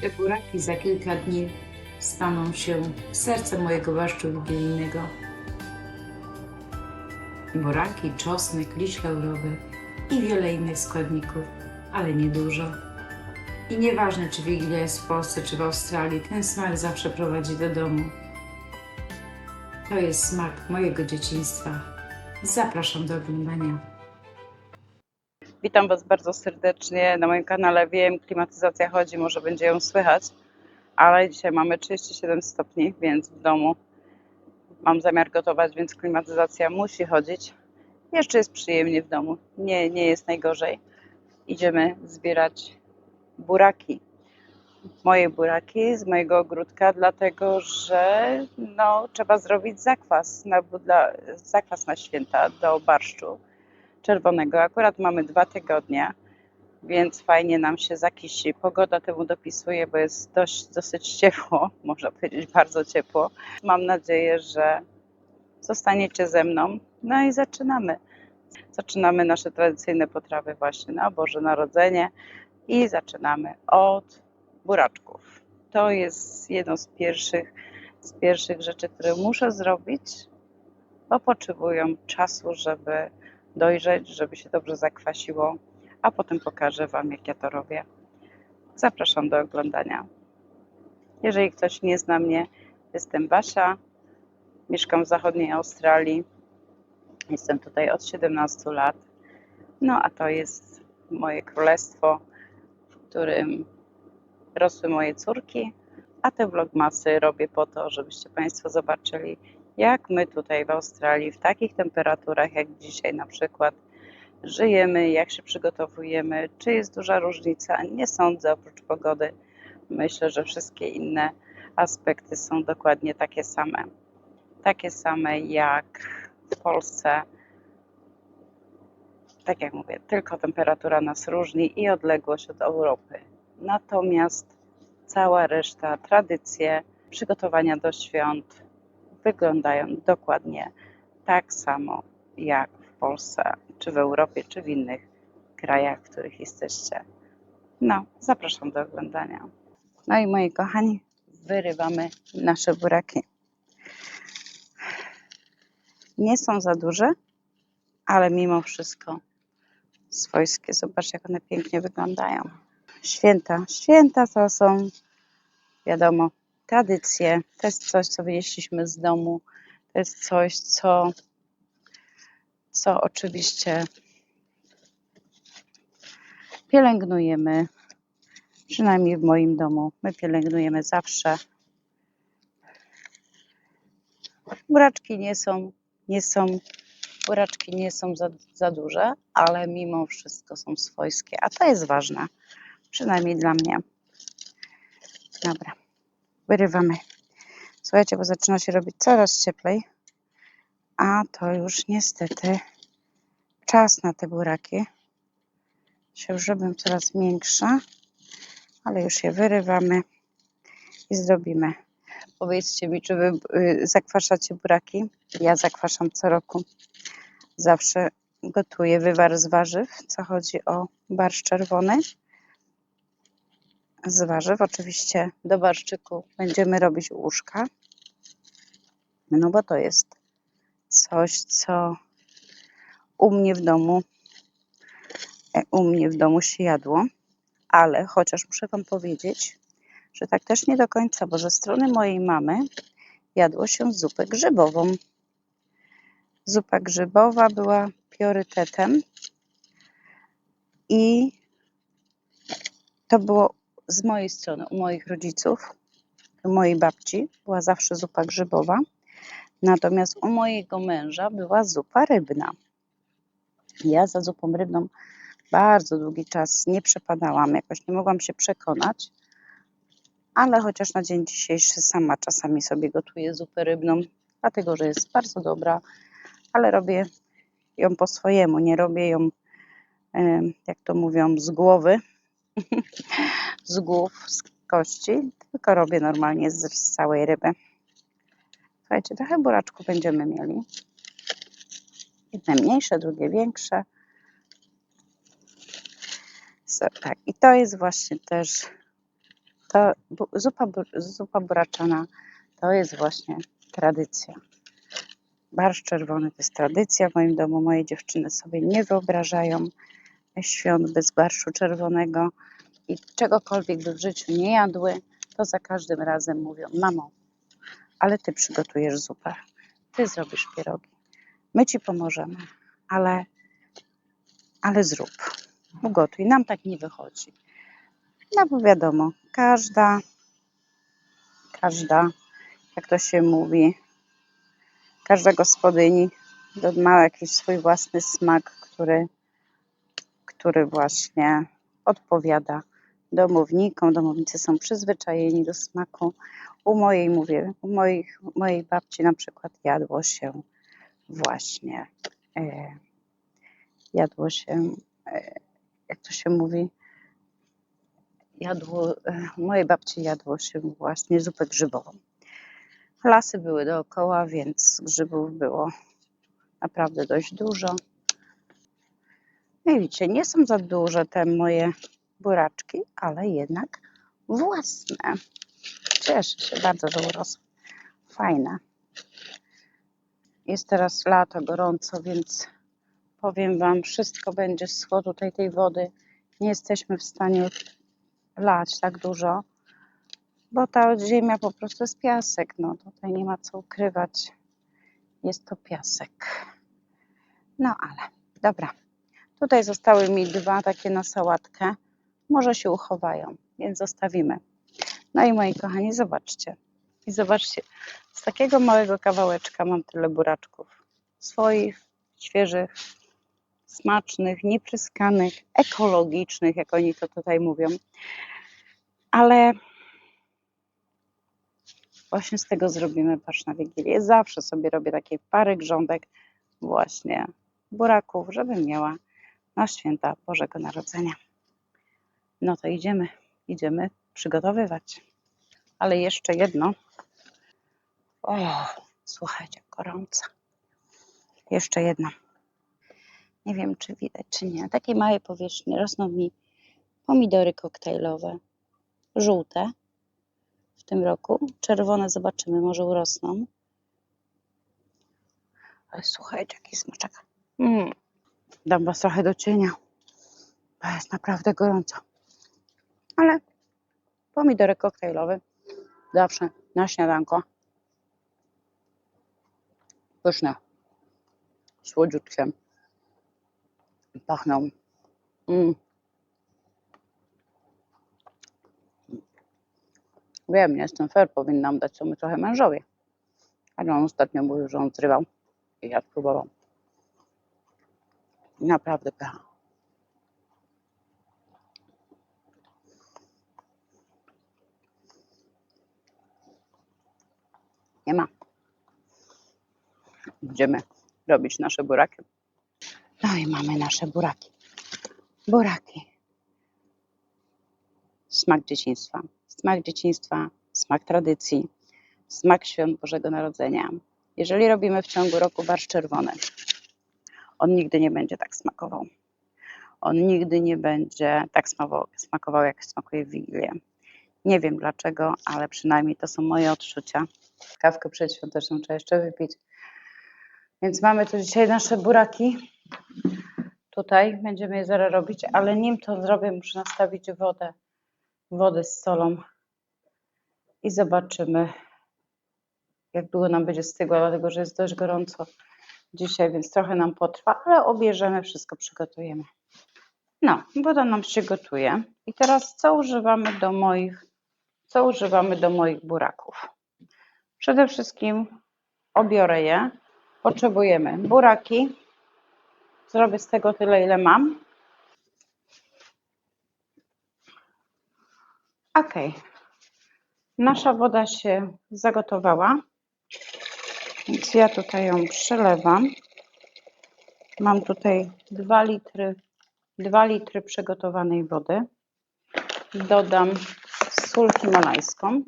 Te buraki za kilka dni staną się sercem mojego barszczu wigilijnego. Buraki, czosnek, liść laurowy i wiele innych składników, ale niedużo. I nieważne, czy Wigilia jest w Polsce, czy w Australii, ten smak zawsze prowadzi do domu. To jest smak mojego dzieciństwa. Zapraszam do oglądania. Witam Was bardzo serdecznie na moim kanale. Wiem, klimatyzacja chodzi, może będzie ją słychać, ale dzisiaj mamy 37 stopni, więc w domu mam zamiar gotować, więc klimatyzacja musi chodzić. Jeszcze jest przyjemnie w domu, nie jest najgorzej. Idziemy zbierać buraki. Moje buraki z mojego ogródka, dlatego że trzeba zrobić zakwas na święta do barszczu czerwonego. Akurat mamy 2 tygodnie, więc fajnie nam się zakisi. Pogoda temu dopisuje, bo jest dosyć ciepło, można powiedzieć bardzo ciepło. Mam nadzieję, że zostaniecie ze mną. No i zaczynamy. Zaczynamy nasze tradycyjne potrawy właśnie na Boże Narodzenie i zaczynamy od buraczków. To jest jedno z pierwszych rzeczy, które muszę zrobić, bo potrzebują czasu, żeby dojrzeć, żeby się dobrze zakwasiło, a potem pokażę Wam, jak ja to robię. Zapraszam do oglądania. Jeżeli ktoś nie zna mnie, jestem Basia, mieszkam w zachodniej Australii, jestem tutaj od 17 lat, no a to jest moje królestwo, w którym rosły moje córki, a te vlogmasy robię po to, żebyście Państwo zobaczyli, jak my tutaj w Australii, w takich temperaturach jak dzisiaj na przykład, żyjemy, jak się przygotowujemy, czy jest duża różnica. Nie sądzę, oprócz pogody. Myślę, że wszystkie inne aspekty są dokładnie takie same. Takie same jak w Polsce. Tak jak mówię, tylko temperatura nas różni i odległość od Europy. Natomiast cała reszta, tradycje, przygotowania do świąt wyglądają dokładnie tak samo jak w Polsce, czy w Europie, czy w innych krajach, w których jesteście. No, zapraszam do oglądania. No i moi kochani, wyrywamy nasze buraki. Nie są za duże, ale mimo wszystko swojskie. Zobacz, jak one pięknie wyglądają. Święta to są, wiadomo, tradycje. To jest coś, co wynieśliśmy z domu. To jest coś, co oczywiście pielęgnujemy. Przynajmniej w moim domu. My pielęgnujemy zawsze. Buraczki nie są za duże, ale mimo wszystko są swojskie. A to jest ważne. Przynajmniej dla mnie. Dobra. Wyrywamy. Słuchajcie, bo zaczyna się robić coraz cieplej. A to już niestety czas na te buraki. Się już robią coraz większe. Ale już je wyrywamy i zrobimy. Powiedzcie mi, czy wy zakwaszacie buraki? Ja zakwaszam co roku. Zawsze gotuję wywar z warzyw, co chodzi o barszcz czerwony. Z warzyw oczywiście do barszczyku będziemy robić uszka. No bo to jest coś, co u mnie w domu się jadło. Ale chociaż muszę Wam powiedzieć, że tak też nie do końca, bo ze strony mojej mamy jadło się zupę grzybową. Zupa grzybowa była priorytetem i to było z mojej strony, u moich rodziców, u mojej babci była zawsze zupa grzybowa, natomiast u mojego męża była zupa rybna. Ja za zupą rybną bardzo długi czas nie przepadałam, jakoś nie mogłam się przekonać, ale chociaż na dzień dzisiejszy sama czasami sobie gotuję zupę rybną, dlatego że jest bardzo dobra, ale robię ją po swojemu, nie robię ją, jak to mówią, z głowy, z głów, z kości, tylko robię normalnie z całej ryby. Słuchajcie, trochę buraczków będziemy mieli. Jedne mniejsze, drugie większe. Tak, i to jest właśnie też To zupa buraczana to jest właśnie tradycja. Barszcz czerwony to jest tradycja w moim domu. Moje dziewczyny sobie nie wyobrażają świąt bez barszczu czerwonego i czegokolwiek by w życiu nie jadły, to za każdym razem mówią: mamo, ale ty przygotujesz zupę, ty zrobisz pierogi, my ci pomożemy, ale zrób, ugotuj, nam tak nie wychodzi. No bo wiadomo, każda, jak to się mówi, każda gospodyni ma jakiś swój własny smak, który właśnie odpowiada domownikom. Domownicy są przyzwyczajeni do smaku. U mojej babci na przykład jadło się właśnie, jak to się mówi, u mojej babci jadło się właśnie zupę grzybową. Lasy były dookoła, więc grzybów było naprawdę dość dużo. No i widzicie, nie są za duże te moje buraczki, ale jednak własne. Cieszę się bardzo, że urosły. Fajne. Jest teraz lato, gorąco, więc powiem wam, wszystko będzie schło tutaj tej wody. Nie jesteśmy w stanie lać tak dużo, bo ta ziemia po prostu jest piasek. No tutaj nie ma co ukrywać. Jest to piasek. No ale dobra. Tutaj zostały mi dwa takie na sałatkę. Może się uchowają, więc zostawimy. No i moi kochani, zobaczcie. I zobaczcie, z takiego małego kawałeczka mam tyle buraczków. Swoich, świeżych, smacznych, niepryskanych, ekologicznych, jak oni to tutaj mówią. Ale właśnie z tego zrobimy barszcz na Wigilię. Zawsze sobie robię takie parę grządek właśnie buraków, żebym miała na święta Bożego Narodzenia. No to idziemy przygotowywać. Ale jeszcze jedno. O, słuchajcie, gorąco. Jeszcze jedno. Nie wiem, czy widać, czy nie. Na takiej małej powierzchni rosną mi pomidory koktajlowe. Żółte w tym roku. Czerwone zobaczymy, może urosną. Ale słuchajcie, jaki smaczek. Dam was trochę do cienia. To jest naprawdę gorąco. Ale pomidory koktajlowe zawsze na śniadanko. Pyszne. Słodziutkie. Pachną. Wiem, nie jestem fair, powinnam dać sobie trochę mężowi. Ale on ostatnio mówił, że on zrywał i ja spróbował. Naprawdę pycha. Nie ma. Będziemy robić nasze buraki. No i mamy nasze buraki. Buraki. Smak dzieciństwa. Smak dzieciństwa, smak tradycji, smak świąt Bożego Narodzenia. Jeżeli robimy w ciągu roku barszcz czerwony, on nigdy nie będzie tak smakował. On nigdy nie będzie tak smakował, jak smakuje w Wigilię. Nie wiem dlaczego, ale przynajmniej to są moje odczucia. Kawkę przedświąteczną trzeba jeszcze wypić. Więc mamy tu dzisiaj nasze buraki. Tutaj będziemy je zaraz robić, ale nim to zrobię, muszę nastawić wodę z solą i zobaczymy, jak długo nam będzie stygła, dlatego że jest dość gorąco dzisiaj, więc trochę nam potrwa, ale obierzemy, wszystko przygotujemy. No, woda nam się gotuje. I teraz co używamy do moich buraków? Przede wszystkim obiorę je. Potrzebujemy buraki. Zrobię z tego tyle, ile mam. Ok. Nasza woda się zagotowała, więc ja tutaj ją przelewam. Mam tutaj 2 litry przygotowanej wody. Dodam sól himalajską.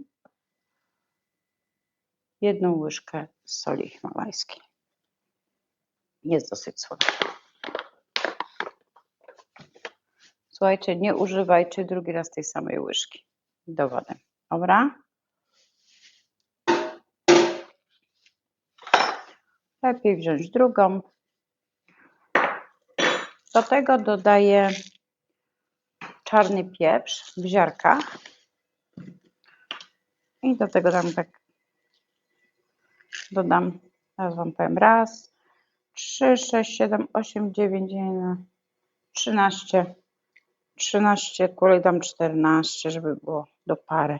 1 łyżkę soli himalajskiej. Jest dosyć słodka. Słuchajcie, nie używajcie drugi raz tej samej łyżki, do wody. Dobra. Lepiej wziąć drugą. Do tego dodaję czarny pieprz w ziarkach. I do tego dodam, teraz Wam powiem, raz, 3, 6, 7, 8, 9, 13. 13 kulek, dam 14, żeby było do pary.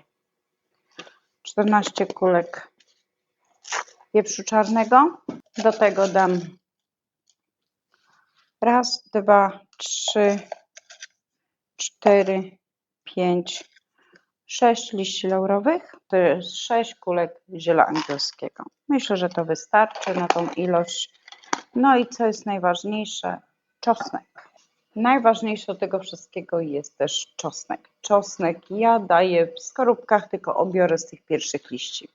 14 kulek pieprzu czarnego. Do tego dam raz, 2, 3, 4, 5, 6 liści laurowych. To jest 6 kulek ziela angielskiego. Myślę, że to wystarczy na tą ilość. No i co jest najważniejsze? Czosnek. Najważniejsze do tego wszystkiego jest też czosnek. Czosnek ja daję w skorupkach, tylko obiorę z tych pierwszych liści.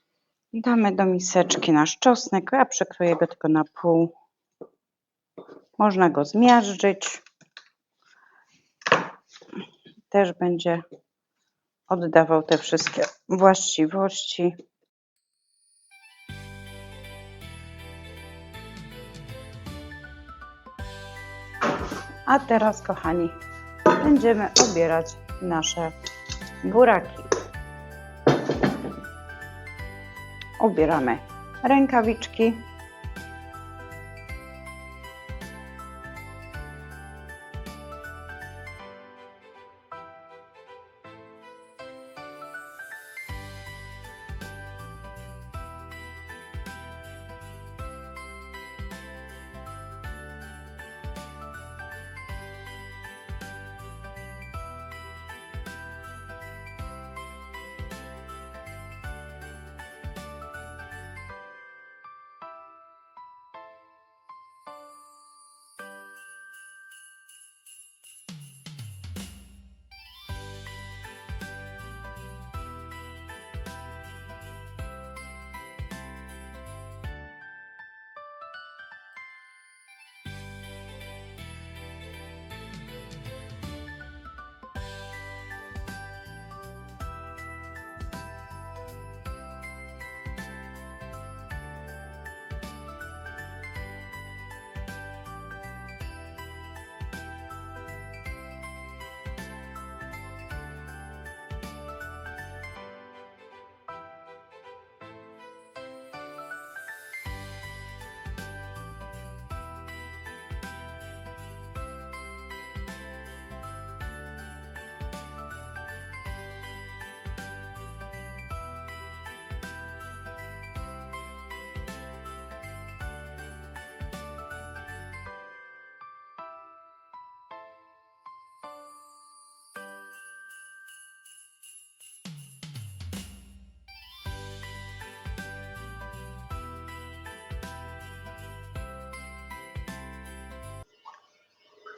Damy do miseczki nasz czosnek. Ja przekroję go tylko na pół. Można go zmiażdżyć. Też będzie oddawał te wszystkie właściwości. A teraz, kochani, będziemy obierać nasze buraki. Ubieramy rękawiczki.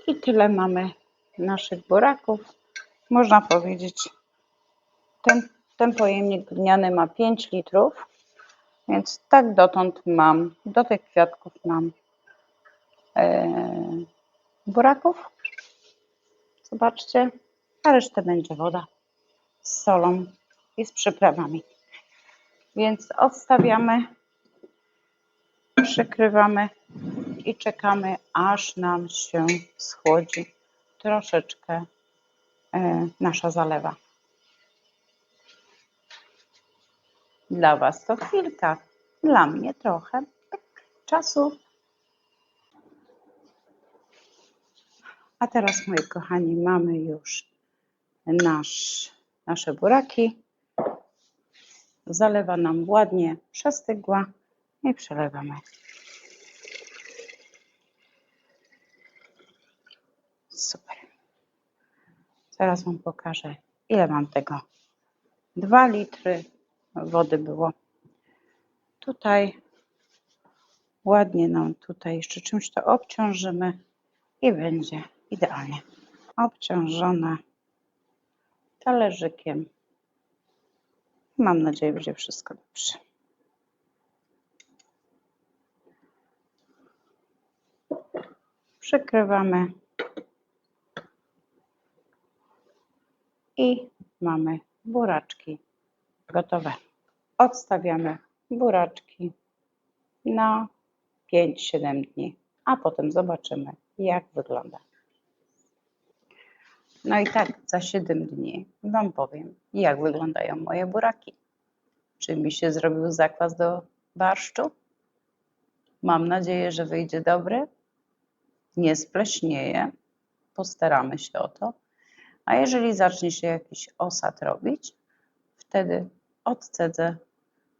I tyle mamy naszych buraków. Można powiedzieć, ten pojemnik gliniany ma 5 litrów, więc tak dotąd mam, do tych kwiatków mam buraków. Zobaczcie, a resztę będzie woda z solą i z przyprawami. Więc odstawiamy, przykrywamy i czekamy, aż nam się schłodzi troszeczkę nasza zalewa. Dla Was to chwilka, dla mnie trochę czasu. A teraz, moi kochani, mamy już nasze buraki. Zalewa nam ładnie przestygła i przelewamy. Super. Zaraz Wam pokażę, ile mam tego. 2 litry wody było. Tutaj ładnie nam tutaj jeszcze czymś to obciążymy i będzie idealnie. Obciążone talerzykiem. Mam nadzieję, że będzie wszystko dobrze. Przykrywamy i mamy buraczki gotowe. Odstawiamy buraczki na 5-7 dni, a potem zobaczymy, jak wygląda. No i tak, za 7 dni Wam powiem, jak wyglądają moje buraki. Czy mi się zrobił zakwas do barszczu? Mam nadzieję, że wyjdzie dobry. Nie spleśnieje. Postaramy się o to. A jeżeli zacznie się jakiś osad robić, wtedy odcedzę,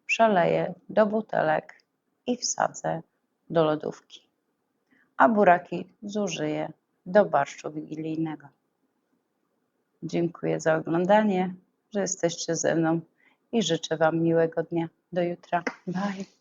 przeleję do butelek i wsadzę do lodówki. A buraki zużyję do barszczu wigilijnego. Dziękuję za oglądanie, że jesteście ze mną i życzę Wam miłego dnia. Do jutra. Bye.